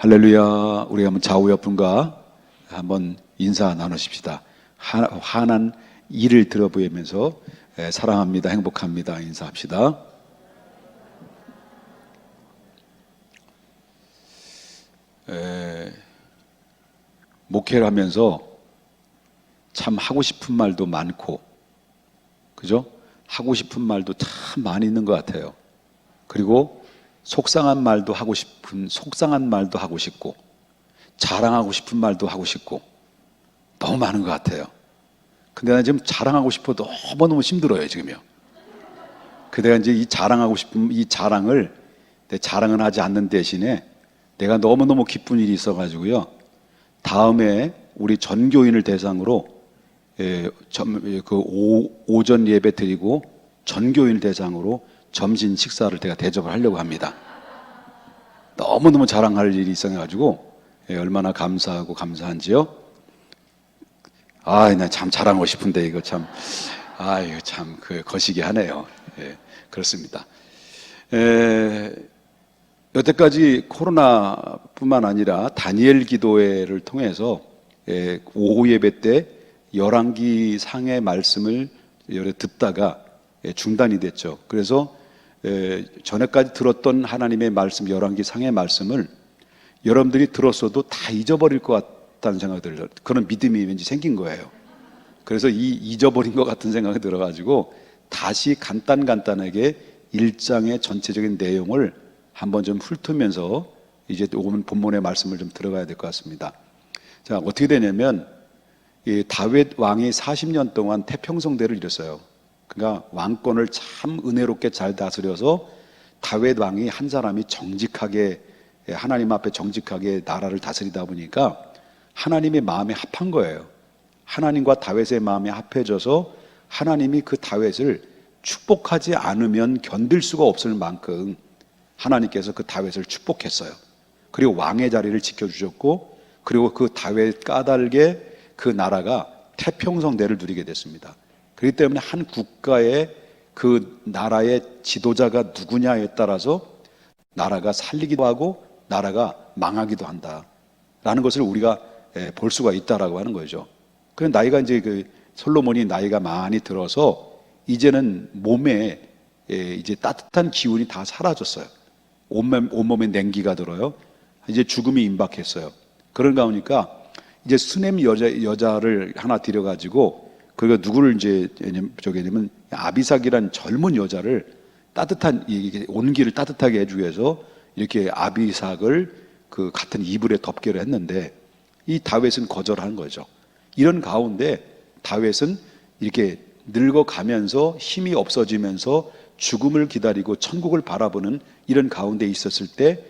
할렐루야. 우리 한번 좌우 옆분과 한번 인사 나누십시다. 환한 일을 들어보이면서 사랑합니다, 행복합니다 인사합시다. 목회를 하면서 참 하고 싶은 말도 많고, 그죠? 하고 싶은 말도 참 많이 있는 것 같아요. 그리고 속상한 말도 하고 싶고, 자랑하고 싶은 말도 하고 싶고, 너무 많은 것 같아요. 근데 나 지금 자랑하고 싶어 너무너무 힘들어요, 지금요. 그래가 이제 이 자랑하고 싶은 이 자랑을, 내 자랑은 하지 않는 대신에 내가 너무너무 기쁜 일이 있어가지고요. 다음에 우리 전교인을 대상으로 오전 예배 드리고 전교인을 대상으로 점심 식사를 제가 대접을 하려고 합니다. 너무너무 자랑할 일이 있어가지고 얼마나 감사하고 감사한지요. 나 참 자랑하고 싶은데 이거 참 거시기 하네요. 그렇습니다. 여태까지 코로나뿐만 아니라 다니엘 기도회를 통해서 오후 예배 때 열왕기 상의 말씀을 듣다가 중단이 됐죠. 그래서 전에까지 들었던 하나님의 말씀, 열왕기 상의 말씀을 여러분들이 들었어도 다 잊어버릴 것 같다는 생각이 들어요. 그런 믿음이 왠지 생긴 거예요. 그래서 잊어버린 것 같은 생각이 들어가지고 다시 간단하게 1장의 전체적인 내용을 한번 좀 훑으면서 이제 오늘 본문의 말씀을 좀 들어가야 될 것 같습니다. 자, 어떻게 되냐면 이 다윗 왕이 40년 동안 태평성대를 이뤘어요. 그러니까 왕권을 참 은혜롭게 잘 다스려서 다윗 왕이 한 사람이 정직하게, 하나님 앞에 정직하게 나라를 다스리다 보니까 하나님의 마음에 합한 거예요. 하나님과 다윗의 마음에 합해져서 하나님이 그 다윗을 축복하지 않으면 견딜 수가 없을 만큼 하나님께서 그 다윗을 축복했어요. 그리고 왕의 자리를 지켜주셨고, 그리고 그 다윗 까닭에 그 나라가 태평성대를 누리게 됐습니다. 그렇기 때문에 한 국가의 그 나라의 지도자가 누구냐에 따라서 나라가 살리기도 하고 나라가 망하기도 한다라는 것을 우리가 볼 수가 있다라고 하는 거죠. 그 나이가 이제 솔로몬이 나이가 많이 들어서 이제는 몸에 이제 따뜻한 기운이 다 사라졌어요. 온몸에 냉기가 들어요. 이제 죽음이 임박했어요. 그런가 보니까 이제 수냄 여자를 하나 들여가지고, 그가 누구를 이제 저게냐면 아비삭이란 젊은 여자를 따뜻한 온기를 따뜻하게 해주기 위해서 이렇게 아비삭을 그 같은 이불에 덮개를 했는데 이 다윗은 거절한 거죠. 이런 가운데 다윗은 이렇게 늙어가면서 힘이 없어지면서 죽음을 기다리고 천국을 바라보는 이런 가운데 있었을 때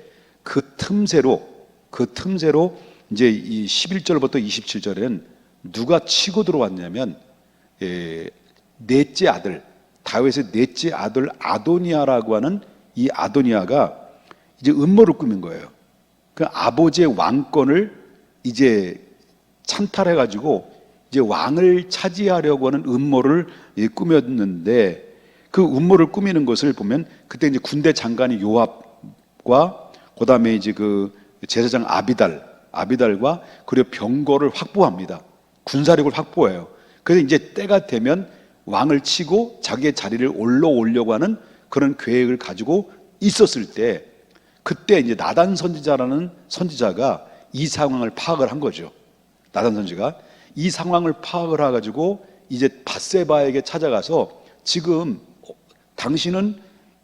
그 틈새로 이제 이 11절부터 27절에는 누가 치고 들어왔냐면 넷째 아들, 다윗의 넷째 아들 아도니아라고 하는 이 아도니아가 이제 음모를 꾸민 거예요. 그 아버지의 왕권을 이제 찬탈해가지고 이제 왕을 차지하려고 하는 음모를 꾸몄는데, 그 음모를 꾸미는 것을 보면 그때 이제 군대 장관이 요압과 그다음에 이제 그 제사장 아비달과 그리고 병거를 확보합니다. 군사력을 확보해요. 그래서 이제 때가 되면 왕을 치고 자기의 자리를 올려오려고 하는 그런 계획을 가지고 있었을 때, 그때 이제 나단 선지자라는 선지자가 이 상황을 파악을 한 거죠. 나단 선지가 이 상황을 파악을 해가지고 이제 밧세바에게 찾아가서 지금 당신은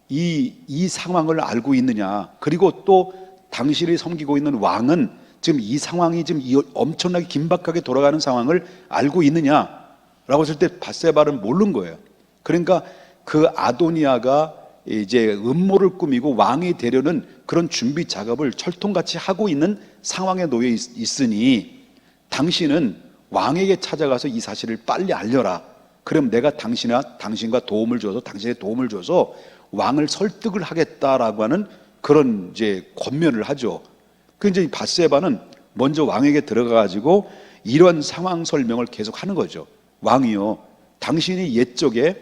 이 상황을 알고 있느냐, 그리고 또 당신이 섬기고 있는 왕은 지금 이 상황이 지금 엄청나게 긴박하게 돌아가는 상황을 알고 있느냐라고 했을 때 밧세바는 모르는 거예요. 그러니까 그 아도니아가 이제 음모를 꾸미고 왕이 되려는 그런 준비 작업을 철통같이 하고 있는 상황에 놓여 있으니 당신은 왕에게 찾아가서 이 사실을 빨리 알려라. 그럼 내가 당신과 당신의 도움을 줘서 왕을 설득을 하겠다라고 하는 그런 이제 권면을 하죠. 그 이제 밧세바는 먼저 왕에게 들어가가지고 이런 상황 설명을 계속 하는 거죠. 왕이요, 당신이 옛적에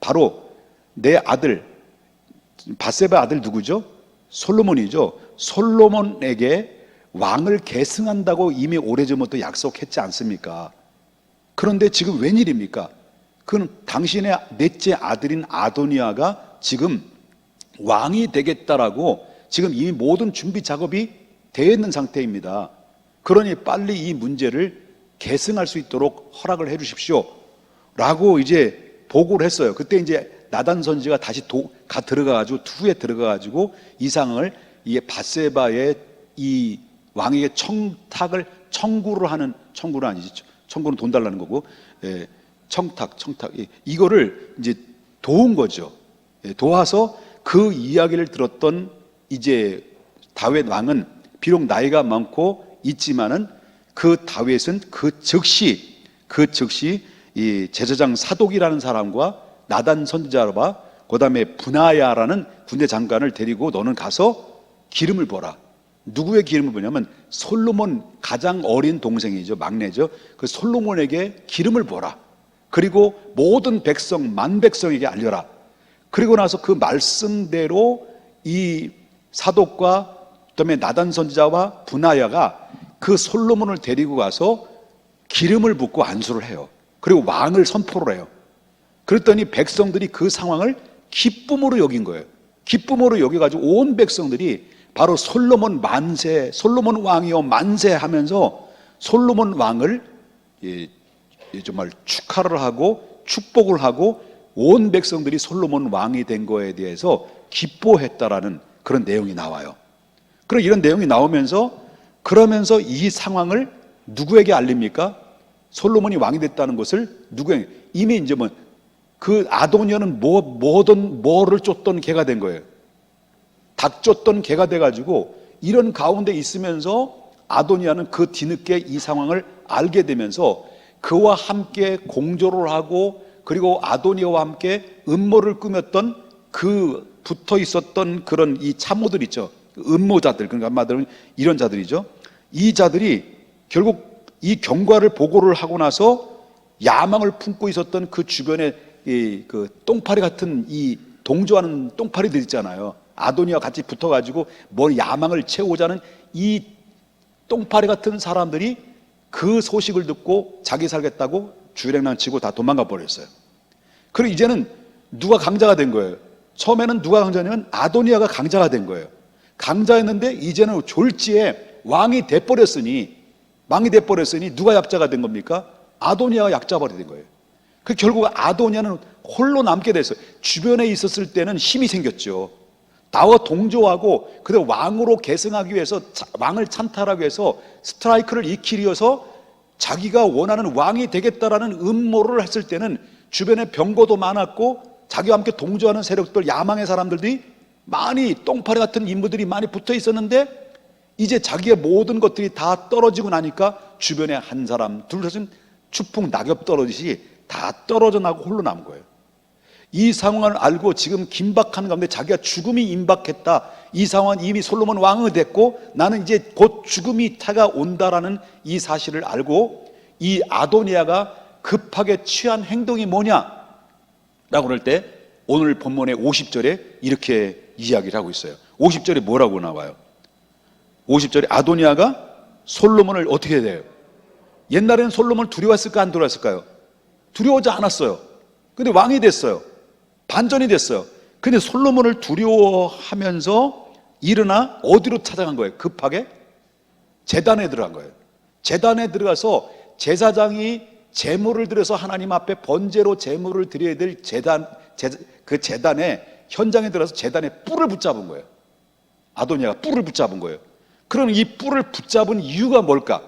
바로 내 아들, 밧세바 아들 누구죠? 솔로몬이죠. 솔로몬에게 왕을 계승한다고 이미 오래전부터 약속했지 않습니까? 그런데 지금 웬일입니까? 그는 당신의 넷째 아들인 아도니아가 지금 왕이 되겠다라고 지금 이미 모든 준비 작업이 되어 있는 상태입니다. 그러니 빨리 이 문제를 계승할 수 있도록 허락을 해 주십시오 라고 이제 보고를 했어요. 그때 이제 나단 선지가 다시 들어가가지고 후에 들어가가지고 이 상황을 이 밧세바의 이 왕에게 청구를 하는, 청구는 아니지, 청구는 돈 달라는 거고, 예, 청탁 이거를 이제 도운 거죠. 예, 도와서 그 이야기를 들었던 이제 다윗 왕은 비록 나이가 많고 있지만은 그 다윗은 그 즉시 이 제사장 사독이라는 사람과 나단 선지자와 그다음에 분하야라는 군대 장관을 데리고 너는 가서 기름을 부어라. 누구의 기름을 부냐면 솔로몬 가장 어린 동생이죠. 막내죠. 그 솔로몬에게 기름을 부어라. 그리고 모든 백성, 만 백성에게 알려라. 그리고 나서 그 말씀대로 이 사독과 그다음에 나단 선지자와 분하야가 그 솔로몬을 데리고 가서 기름을 붓고 안수를 해요. 그리고 왕을 선포를 해요. 그랬더니 백성들이 그 상황을 기쁨으로 여긴 거예요. 기쁨으로 여겨가지고 온 백성들이 바로 솔로몬 만세, 솔로몬 왕이여 만세 하면서 솔로몬 왕을 정말 축하를 하고 축복을 하고 온 백성들이 솔로몬 왕이 된 거에 대해서 기뻐했다라는 그런 내용이 나와요. 그리고 이런 내용이 나오면서 그러면서 이 상황을 누구에게 알립니까? 솔로몬이 왕이 됐다는 것을 누구에게? 이미 이제 그 아도니아는 뭐를 쫓던 개가 된 거예요. 닭 쫓던 개가 돼가지고 이런 가운데 있으면서 아도니아는 그 뒤늦게 이 상황을 알게 되면서 그와 함께 공조를 하고 그리고 아도니아와 함께 음모를 꾸몄던 그 붙어 있었던 그런 이 참모들 있죠. 음모자들, 그러니까 한마디로 이런 자들이죠. 이 자들이 결국 이 경과를 보고를 하고 나서 야망을 품고 있었던 그 주변에 그 똥파리 같은 이 동조하는 똥파리들 있잖아요. 아도니아와 같이 붙어가지고 뭘 야망을 채우자는 이 똥파리 같은 사람들이 그 소식을 듣고 자기 살겠다고 주일행랑 치고 다 도망가 버렸어요. 그리고 이제는 누가 강자가 된 거예요? 처음에는 누가 강자냐면 아도니아가 강자가 된 거예요. 강자였는데 이제는 졸지에 왕이 돼버렸으니 누가 약자가 된 겁니까? 아도니아가 약자벌이 된 거예요. 그 결국 아도니아는 홀로 남게 됐어요. 주변에 있었을 때는 힘이 생겼죠. 나와 동조하고 그다음 왕으로 계승하기 위해서 왕을 찬탈하기 위해서 스트라이크를 익히기 위해서 자기가 원하는 왕이 되겠다라는 음모를 했을 때는 주변에 병거도 많았고 자기와 함께 동조하는 세력들, 야망의 사람들이 많이 똥파리 같은 인물들이 많이 붙어 있었는데 이제 자기의 모든 것들이 다 떨어지고 나니까 주변에 한 사람, 둘, 추풍 낙엽 떨어지듯이 다 떨어져 나고 홀로 남은 거예요. 이 상황을 알고 지금 긴박한 가운데 자기가 죽음이 임박했다. 이 상황은 이미 솔로몬 왕이 됐고 나는 이제 곧 죽음이 다가온다라는 이 사실을 알고 이 아도니아가 급하게 취한 행동이 뭐냐? 라고 그럴 때 오늘 본문의 50절에 이렇게 이야기를 하고 있어요. 50절에 뭐라고 나와요? 50절에 아도니아가 솔로몬을 어떻게 해야 돼요? 옛날에는 솔로몬을 두려워했을까 안 두려워했을까요? 두려워하지 않았어요. 근데 왕이 됐어요. 반전이 됐어요. 근데 솔로몬을 두려워하면서 일어나 어디로 찾아간 거예요? 급하게 제단에 들어간 거예요. 제단에 들어가서 제사장이 제물을 들여서 하나님 앞에 번제로 제물을 드려야 될 그 제단에 현장에 들어가서 제단에 뿔을 붙잡은 거예요. 아도니아가 뿔을 붙잡은 거예요. 그럼 이 뿔을 붙잡은 이유가 뭘까?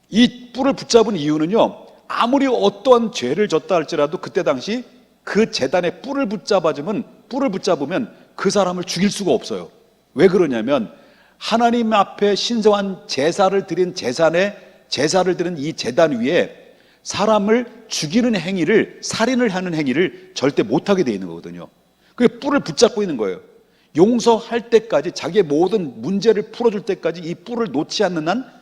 이 뿔을 붙잡은 이유는요, 아무리 어떠한 죄를 졌다 할지라도 그때 당시 그 제단에 뿔을 붙잡으면 그 사람을 죽일 수가 없어요. 왜 그러냐면 하나님 앞에 신성한 제사를 드린 이 제단 위에 사람을 죽이는 행위를, 살인을 하는 행위를 절대 못하게 되어 있는 거거든요. 그게 뿔을 붙잡고 있는 거예요. 용서할 때까지, 자기의 모든 문제를 풀어줄 때까지 이 뿔을 놓지 않는 한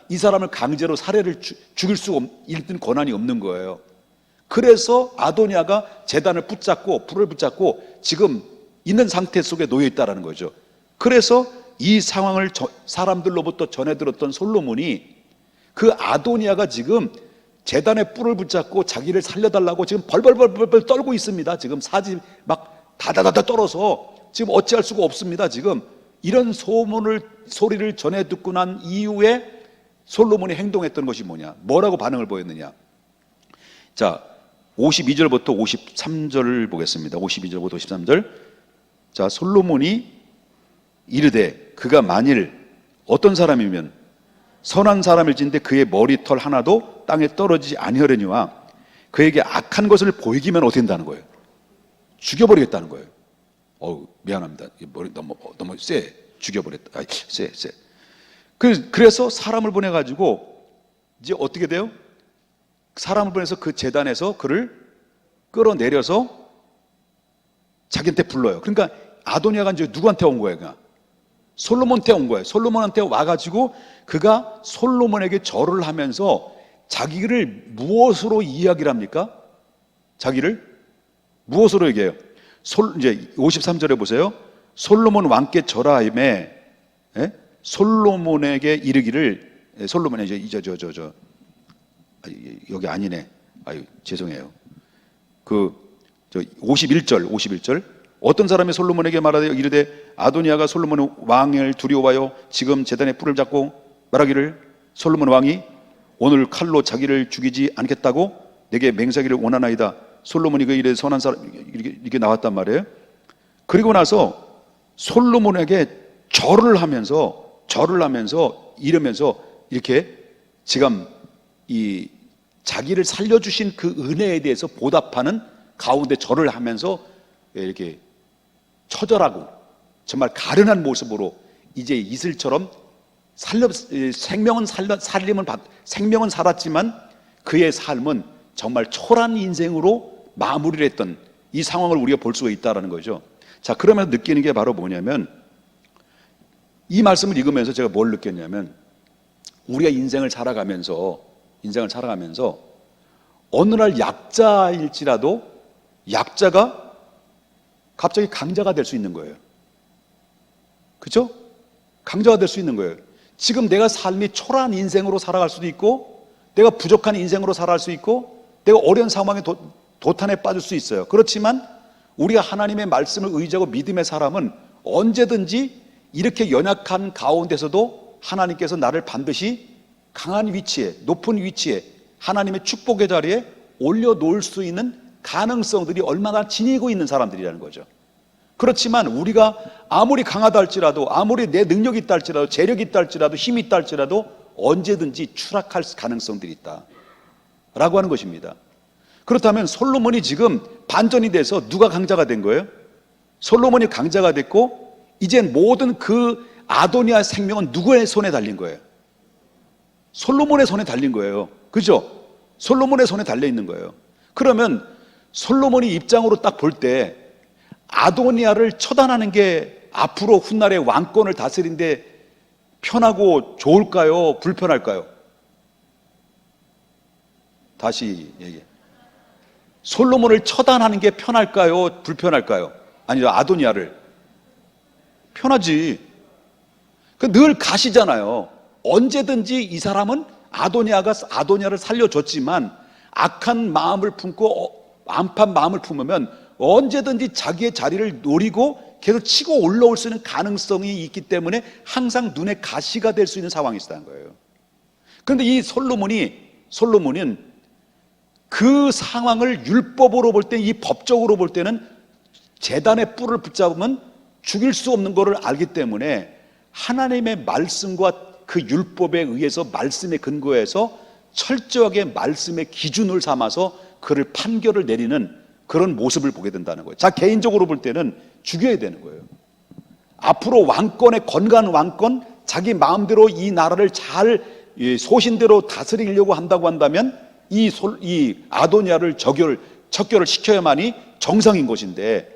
이 사람을 강제로 살해를 죽일 수 있는 권한이 없는 거예요. 그래서 아도니아가 제단을 붙잡고 뿔을 붙잡고 지금 있는 상태 속에 놓여 있다라는 거죠. 그래서 이 상황을 사람들로부터 전해 들었던 솔로몬이 그 아도니아가 지금 제단에 뿔을 붙잡고 자기를 살려달라고 지금 벌벌벌벌 떨고 있습니다. 지금 사지 막 다다다다 떨어서 지금 어찌할 수가 없습니다. 지금 이런 소리를 전해 듣고 난 이후에 솔로몬이 행동했던 것이 뭐냐? 뭐라고 반응을 보였느냐? 자, 52절부터 53절을 보겠습니다. 52절부터 53절. 자, 솔로몬이 이르되 그가 만일 어떤 사람이면 선한 사람일진데 그의 머리털 하나도 땅에 떨어지지 아니하려니와 그에게 악한 것을 보이기만 어된다는 거예요. 죽여버리겠다는 거예요. 미안합니다. 머리 너무 세. 죽여버렸다. 세. 그래서 사람을 보내가지고 이제 어떻게 돼요? 사람을 보내서 그 제단에서 그를 끌어내려서 자기한테 불러요. 그러니까 아도니아가 이제 누구한테 온 거예요? 그냥 솔로몬한테 온 거예요. 솔로몬한테 와가지고 그가 솔로몬에게 절을 하면서 자기를 무엇으로 이야기를 합니까? 자기를 무엇으로 얘기해요? 이제 53절에 보세요. 솔로몬 왕께 절하임에 솔로몬에게 이르기를 솔로몬이 이제 여기 아니네. 죄송해요. 51절 어떤 사람이 솔로몬에게 말하되 이르되 아도니아가 솔로몬 왕을 두려워하여 지금 제단에 뿔을 잡고 말하기를 솔로몬 왕이 오늘 칼로 자기를 죽이지 않겠다고 내게 맹세하기를 원하나이다. 솔로몬이 그 일에 선한 사람 이렇게 나왔단 말이에요. 그리고 나서 솔로몬에게 절을 하면서 이러면서 이렇게 지금 이 자기를 살려주신 그 은혜에 대해서 보답하는 가운데 절을 하면서 이렇게 처절하고 정말 가련한 모습으로 이제 이슬처럼 생명은 살았지만 그의 삶은 정말 초라한 인생으로 마무리를 했던 이 상황을 우리가 볼 수가 있다는 거죠. 자, 그러면서 느끼는 게 바로 뭐냐면 이 말씀을 읽으면서 제가 뭘 느꼈냐면 우리가 인생을 살아가면서 어느 날 약자일지라도 약자가 갑자기 강자가 될 수 있는 거예요. 그렇죠? 강자가 될 수 있는 거예요. 지금 내가 삶이 초라한 인생으로 살아갈 수도 있고 내가 부족한 인생으로 살아갈 수 있고 내가 어려운 상황에 도탄에 빠질 수 있어요. 그렇지만 우리가 하나님의 말씀을 의지하고 믿음의 사람은 언제든지 이렇게 연약한 가운데서도 하나님께서 나를 반드시 강한 위치에, 높은 위치에 하나님의 축복의 자리에 올려놓을 수 있는 가능성들이 얼마나 지니고 있는 사람들이라는 거죠. 그렇지만 우리가 아무리 강하다 할지라도 아무리 내 능력이 있다 할지라도 재력이 있다 할지라도 힘이 있다 할지라도 언제든지 추락할 가능성들이 있다 라고 하는 것입니다. 그렇다면 솔로몬이 지금 반전이 돼서 누가 강자가 된 거예요? 솔로몬이 강자가 됐고 이젠 모든 그 아도니아의 생명은 누구의 손에 달린 거예요? 솔로몬의 손에 달린 거예요. 그죠? 솔로몬의 손에 달려 있는 거예요. 그러면 솔로몬이 입장으로 딱 볼 때 아도니아를 처단하는 게 앞으로 훗날의 왕권을 다스리는데 편하고 좋을까요? 불편할까요? 다시 얘기해. 솔로몬을 처단하는 게 편할까요? 불편할까요? 아니죠. 아도니아를. 편하지. 늘 가시잖아요. 언제든지 이 사람은 아도니아를 살려줬지만 악한 마음을 품고 암판 마음을 품으면 언제든지 자기의 자리를 노리고 계속 치고 올라올 수 있는 가능성이 있기 때문에 항상 눈에 가시가 될 수 있는 상황이 있다는 거예요. 그런데 이 솔로몬은 그 상황을 율법으로 볼 때, 이 법적으로 볼 때는 제단의 뿔을 붙잡으면 죽일 수 없는 것을 알기 때문에 하나님의 말씀과 그 율법에 의해서 말씀에 근거해서 철저하게 말씀의 기준을 삼아서 그를 판결을 내리는 그런 모습을 보게 된다는 거예요. 자, 개인적으로 볼 때는 죽여야 되는 거예요. 앞으로 왕권의 건강한 왕권, 자기 마음대로 이 나라를 잘 소신대로 다스리려고 한다고 한다면 이 아도니아를 척결을 시켜야만이 정상인 것인데,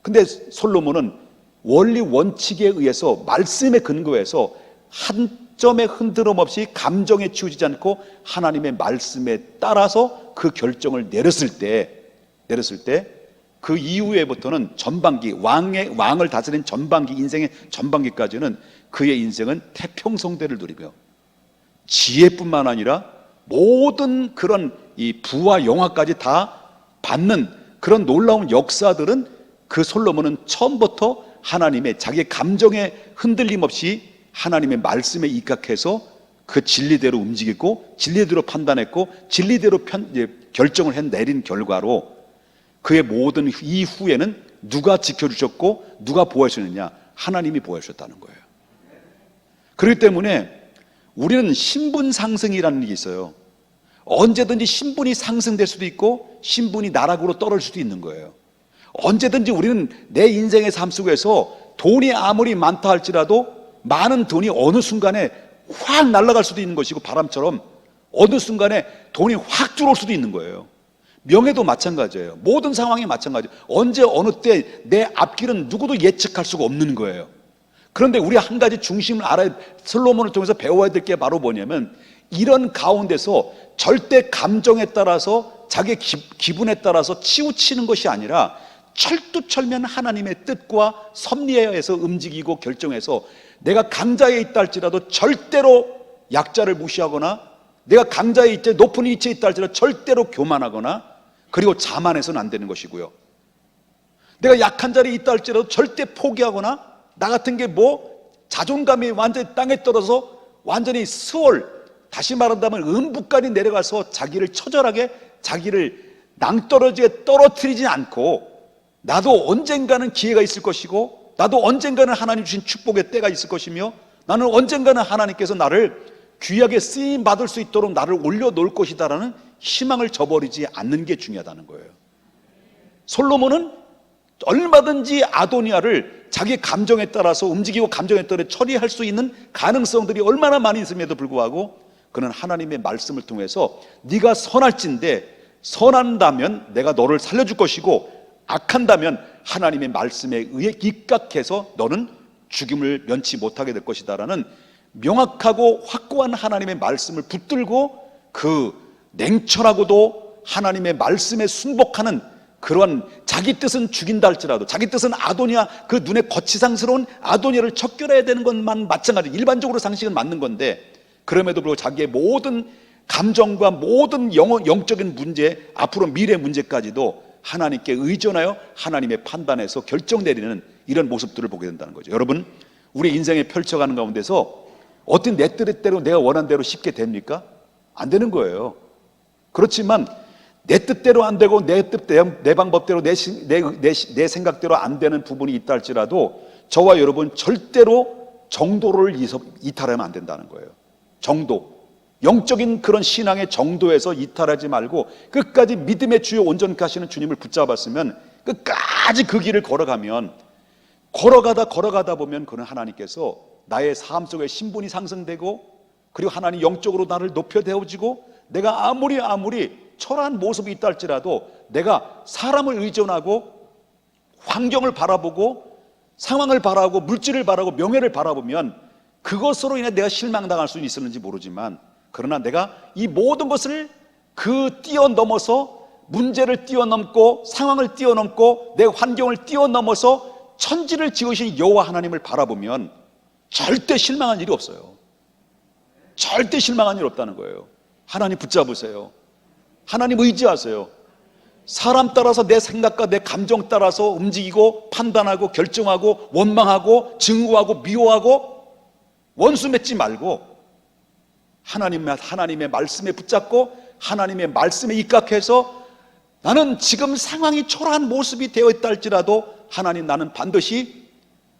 근데 솔로몬은 원리 원칙에 의해서 말씀에 근거해서 한 점의 흔들림 없이 감정에 치우치지 않고 하나님의 말씀에 따라서 그 결정을 내렸을 때 그 이후에부터는 전반기, 왕을 다스린 전반기, 인생의 전반기까지는 그의 인생은 태평성대를 누리며 지혜뿐만 아니라 모든 그런 이 부와 영화까지 다 받는 그런 놀라운 역사들은 그 솔로몬은 처음부터 하나님의 자기의 감정에 흔들림 없이 하나님의 말씀에 입각해서 그 진리대로 움직이고 진리대로 판단했고 진리대로 결정을 내린 결과로 그의 모든 이후에는 누가 지켜주셨고 누가 보호하셨느냐? 하나님이 보호하셨다는 거예요. 그렇기 때문에 우리는 신분 상승이라는 게 있어요. 언제든지 신분이 상승될 수도 있고 신분이 나락으로 떨어질 수도 있는 거예요. 언제든지 우리는 내 인생의 삶 속에서 돈이 아무리 많다 할지라도 많은 돈이 어느 순간에 확 날아갈 수도 있는 것이고 바람처럼 어느 순간에 돈이 확 줄어올 수도 있는 거예요. 명예도 마찬가지예요. 모든 상황이 마찬가지예요. 언제 어느 때 내 앞길은 누구도 예측할 수가 없는 거예요. 그런데 우리 한 가지 중심을 알아야, 솔로몬을 통해서 배워야 될 게 바로 뭐냐면 이런 가운데서 절대 감정에 따라서 자기 기분에 따라서 치우치는 것이 아니라 철두철미한 하나님의 뜻과 섭리에 의해서 움직이고 결정해서 내가 강자에 있다 할지라도 절대로 약자를 무시하거나 내가 강자에 있다 높은 위치에 있다 할지라도 절대로 교만하거나 그리고 자만해서는 안 되는 것이고요. 내가 약한 자리에 있다 할지라도 절대 포기하거나 나 같은 게 자존감이 완전히 땅에 떨어져서 완전히 다시 말한다면 음부까지 내려가서 자기를 처절하게 자기를 낭떠러지게 떨어뜨리지 않고 나도 언젠가는 기회가 있을 것이고 나도 언젠가는 하나님 주신 축복의 때가 있을 것이며 나는 언젠가는 하나님께서 나를 귀하게 쓰임 받을 수 있도록 나를 올려놓을 것이다라는 희망을 저버리지 않는 게 중요하다는 거예요. 솔로몬은 얼마든지 아도니아를 자기 감정에 따라서 움직이고 감정에 따라 처리할 수 있는 가능성들이 얼마나 많이 있음에도 불구하고 그는 하나님의 말씀을 통해서 네가 선할진대 선한다면 내가 너를 살려줄 것이고 악한다면 하나님의 말씀에 의해 입각해서 너는 죽임을 면치 못하게 될 것이다라는 명확하고 확고한 하나님의 말씀을 붙들고 그 냉철하고도 하나님의 말씀에 순복하는 그런 자기 뜻은 죽인다 할지라도 자기 뜻은 아도니아 그 눈에 거치상스러운 아도니아를 척결해야 되는 것만 마찬가지 일반적으로 상식은 맞는 건데 그럼에도 불구하고 자기의 모든 감정과 모든 영적인 문제 앞으로 미래 문제까지도 하나님께 의존하여 하나님의 판단에서 결정 내리는 이런 모습들을 보게 된다는 거죠. 여러분 우리 인생에 펼쳐가는 가운데서 어떤 내 뜻대로 내가 원하는 대로 쉽게 됩니까? 안 되는 거예요. 그렇지만 내 뜻대로 안 되고 내 뜻대로 내 방법대로 내 생각대로 안 되는 부분이 있다 할지라도 저와 여러분 절대로 정도를 이탈하면 안 된다는 거예요. 정도 영적인 그런 신앙의 정도에서 이탈하지 말고 끝까지 믿음의 주요 온전케 하시는 주님을 붙잡았으면 끝까지 그 길을 걸어가면 걸어가다 보면 그는 하나님께서 나의 삶 속에 신분이 상승되고 그리고 하나님 영적으로 나를 높여 대어지고 내가 아무리 초라한 모습이 있다 할지라도 내가 사람을 의존하고 환경을 바라보고 상황을 바라보고 물질을 바라보고 명예를 바라보면 그것으로 인해 내가 실망당할 수는 있었는지 모르지만 그러나 내가 이 모든 것을 뛰어넘어서 문제를 뛰어넘고 상황을 뛰어넘고 내 환경을 뛰어넘어서 천지를 지으신 여호와 하나님을 바라보면 절대 실망한 일이 없어요. 절대 실망한 일 없다는 거예요. 하나님 붙잡으세요. 하나님 의지하세요. 사람 따라서 내 생각과 내 감정 따라서 움직이고 판단하고 결정하고 원망하고 증오하고 미워하고 원수 맺지 말고 하나님의 말씀에 붙잡고 하나님의 말씀에 입각해서 나는 지금 상황이 초라한 모습이 되어 있다 할지라도 하나님 나는 반드시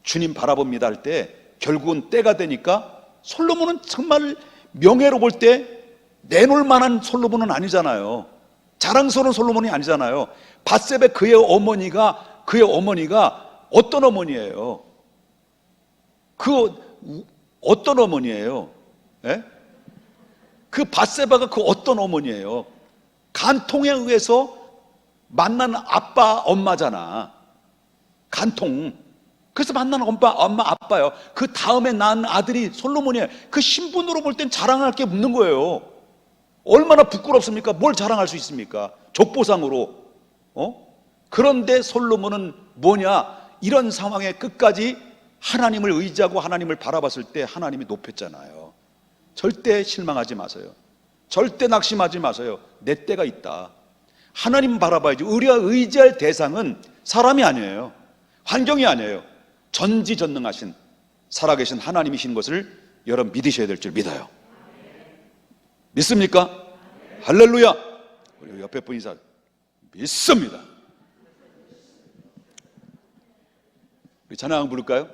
주님 바라봅니다 할 때 결국은 때가 되니까 솔로몬은 정말 명예로 볼 때 내놓을 만한 솔로몬은 아니잖아요. 자랑스러운 솔로몬이 아니잖아요. 밧세베 그의 어머니가 어떤 어머니예요? 어떤 어머니예요? 예? 그 밧세바가 그 어떤 어머니예요? 간통에 의해서 만난 엄마잖아. 간통. 그래서 만난 엄마 아빠요. 그 다음에 낳은 아들이 솔로몬이에요. 그 신분으로 볼 땐 자랑할 게 없는 거예요. 얼마나 부끄럽습니까? 뭘 자랑할 수 있습니까? 족보상으로. 그런데 솔로몬은 뭐냐? 이런 상황에 끝까지 하나님을 의지하고 하나님을 바라봤을 때 하나님이 높였잖아요. 절대 실망하지 마세요. 절대 낙심하지 마세요. 내 때가 있다. 하나님 바라봐야지. 우리가 의지할 대상은 사람이 아니에요. 환경이 아니에요. 전지전능하신 살아계신 하나님이신 것을 여러분 믿으셔야 될 줄 믿어요. 믿습니까? 할렐루야. 우리 옆에 분 인사. 믿습니다. 우리 찬양 부를까요?